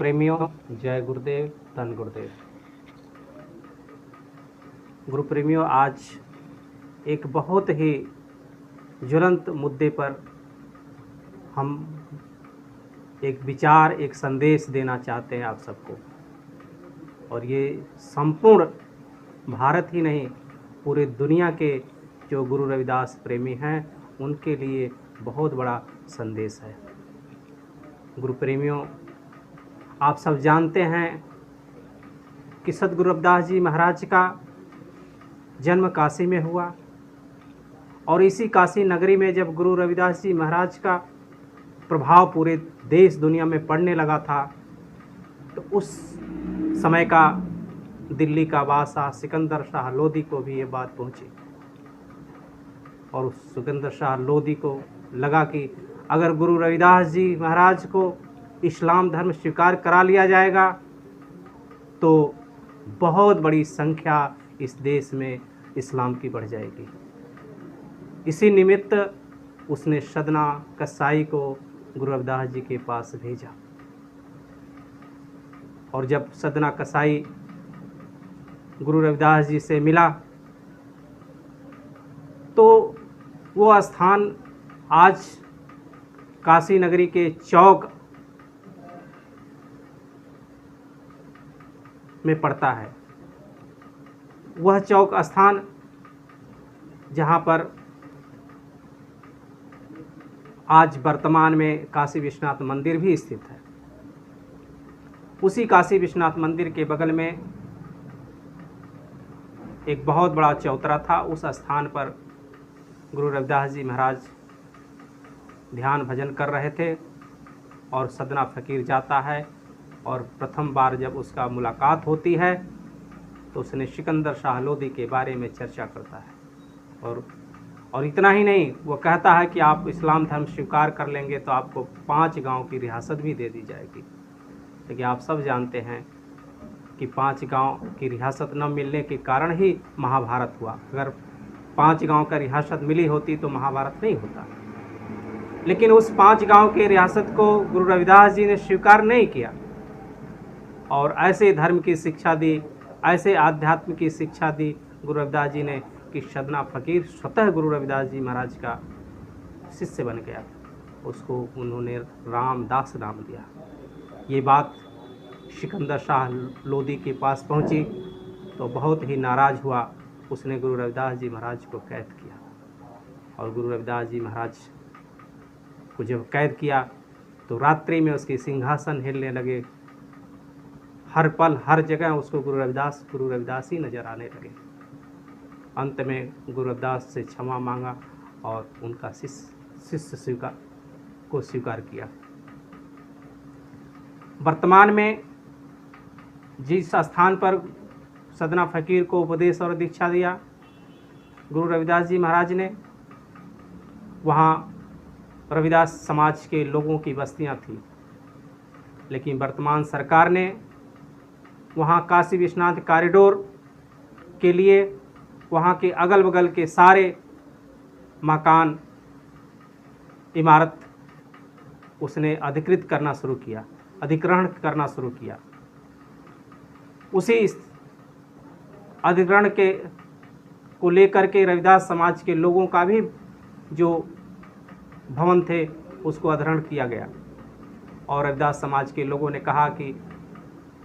प्रेमियों, जय गुरुदेव, धन गुरुदेव। गुरु प्रेमियों, आज एक बहुत ही ज्वलंत मुद्दे पर हम एक विचार, एक संदेश देना चाहते हैं आप सबको। और ये संपूर्ण भारत ही नहीं, पूरे दुनिया के जो गुरु रविदास प्रेमी हैं उनके लिए बहुत बड़ा संदेश है। गुरु प्रेमियों, आप सब जानते हैं कि सद्गुरु रविदास जी महाराज का जन्म काशी में हुआ और इसी काशी नगरी में जब गुरु रविदास जी महाराज का प्रभाव पूरे देश दुनिया में पड़ने लगा था, तो उस समय का दिल्ली का बादशाह सिकंदर शाह लोदी को भी ये बात पहुंची। और उस सिकंदर शाह लोदी को लगा कि अगर गुरु रविदास जी महाराज को इस्लाम धर्म स्वीकार करा लिया जाएगा तो बहुत बड़ी संख्या इस देश में इस्लाम की बढ़ जाएगी। इसी निमित्त उसने सदना कसाई को गुरु रविदास जी के पास भेजा। और जब सदना कसाई गुरु रविदास जी से मिला तो वो स्थान आज काशी नगरी के चौक में पड़ता है। वह चौक स्थान जहाँ पर आज वर्तमान में काशी विश्वनाथ मंदिर भी स्थित है। उसी काशी विश्वनाथ मंदिर के बगल में एक बहुत बड़ा चौतरा था। उस स्थान पर गुरु रविदास जी महाराज ध्यान भजन कर रहे थे और सदना फकीर जाता है और प्रथम बार जब उसका मुलाकात होती है तो उसने सिकंदर शाह लोदी के बारे में चर्चा करता है। और इतना ही नहीं, वो कहता है कि आप इस्लाम धर्म स्वीकार कर लेंगे तो आपको 5 गांव की रियासत भी दे दी जाएगी। लेकिन आप सब जानते हैं कि 5 गांव की रियासत न मिलने के कारण ही महाभारत हुआ। अगर 5 गांव का रियासत मिली होती तो महाभारत नहीं होता। लेकिन उस 5 गांव की रियासत को गुरु रविदास जी ने स्वीकार नहीं किया और ऐसे धर्म की शिक्षा दी, ऐसे आध्यात्म की शिक्षा दी गुरु रविदास जी ने कि सदना फकीर स्वतः गुरु रविदास जी महाराज का शिष्य बन गया। उसको उन्होंने रामदास नाम दिया। ये बात सिकंदर शाह लोदी के पास पहुंची तो बहुत ही नाराज़ हुआ। उसने गुरु रविदास जी महाराज को कैद किया और गुरु रविदास जी महाराज को जब कैद किया तो रात्रि में उसके सिंहासन हिलने लगे। हर पल हर जगह उसको गुरु रविदास ही नजर आने लगे। अंत में गुरु रविदास से क्षमा मांगा और उनका शिष्य स्वीकार किया। वर्तमान में जिस स्थान पर सदना फकीर को उपदेश और दीक्षा दिया गुरु रविदास जी महाराज ने, वहाँ रविदास समाज के लोगों की बस्तियाँ थी। लेकिन वर्तमान सरकार ने वहाँ काशी विश्वनाथ कॉरिडोर के लिए वहाँ के अगल बगल के सारे मकान, इमारत उसने अधिग्रहण करना शुरू किया। उसी अधिग्रहण को लेकर के रविदास समाज के लोगों का भी जो भवन थे उसको अधिग्रहण किया गया। और रविदास समाज के लोगों ने कहा कि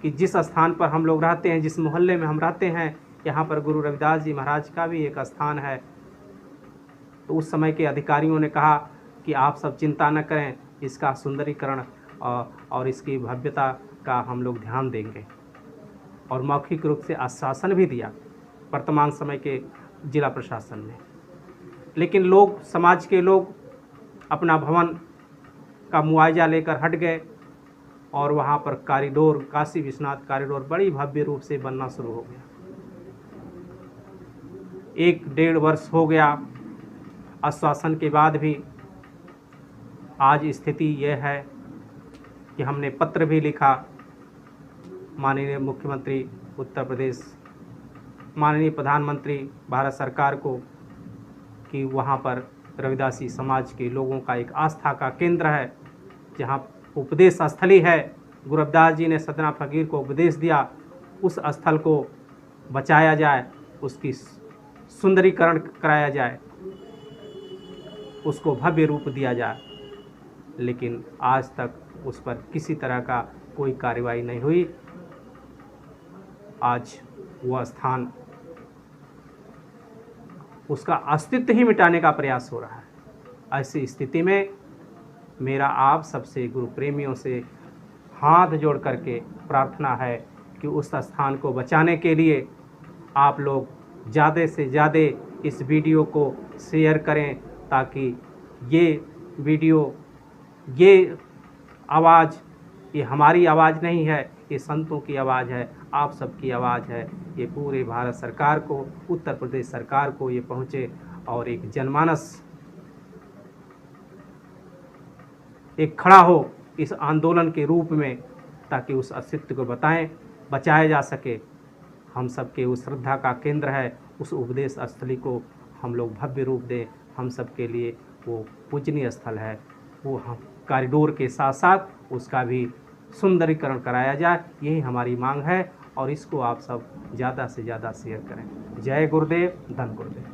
जिस स्थान पर हम लोग रहते हैं, जिस मोहल्ले में हम रहते हैं, यहाँ पर गुरु रविदास जी महाराज का भी एक स्थान है। तो उस समय के अधिकारियों ने कहा कि आप सब चिंता न करें, इसका सुंदरीकरण और इसकी भव्यता का हम लोग ध्यान देंगे। और मौखिक रूप से आश्वासन भी दिया वर्तमान समय के जिला प्रशासन ने। लेकिन समाज के लोग अपना भवन का मुआवजा लेकर हट गए और वहाँ पर कॉरिडोर, काशी विश्वनाथ कॉरिडोर बड़ी भव्य रूप से बनना शुरू हो गया। 1-1.5 वर्ष हो गया आश्वासन के बाद भी आज स्थिति यह है कि हमने पत्र भी लिखा माननीय मुख्यमंत्री उत्तर प्रदेश, माननीय प्रधानमंत्री भारत सरकार को कि वहाँ पर रविदासी समाज के लोगों का एक आस्था का केंद्र है, जहाँ उपदेश स्थली है, गुरु रविदास जी ने सतना फकीर को उपदेश दिया, उस स्थल को बचाया जाए, उसकी सुंदरीकरण कराया जाए, उसको भव्य रूप दिया जाए। लेकिन आज तक उस पर किसी तरह का कोई कार्रवाई नहीं हुई। आज वह स्थान, उसका अस्तित्व ही मिटाने का प्रयास हो रहा है। ऐसी स्थिति में मेरा आप सबसे गुरु प्रेमियों से हाथ जोड़ करके प्रार्थना है कि उस स्थान को बचाने के लिए आप लोग ज़्यादा से ज़्यादा इस वीडियो को शेयर करें, ताकि ये वीडियो, ये आवाज़, ये हमारी आवाज़ नहीं है, ये संतों की आवाज़ है, आप सबकी आवाज़ है। ये पूरे भारत सरकार को, उत्तर प्रदेश सरकार को ये पहुँचे और एक जनमानस एक खड़ा हो इस आंदोलन के रूप में, ताकि उस अस्तित्व को बचाया जा सके। हम सबके उस श्रद्धा का केंद्र है, उस उपदेश स्थली को हम लोग भव्य रूप दें। हम सब के लिए वो पूजनीय स्थल है, वो हम कॉरिडोर के साथ साथ उसका भी सुंदरीकरण कराया जाए, यही हमारी मांग है। और इसको आप सब ज़्यादा से ज़्यादा शेयर करें। जय गुरुदेव, धन गुरुदेव।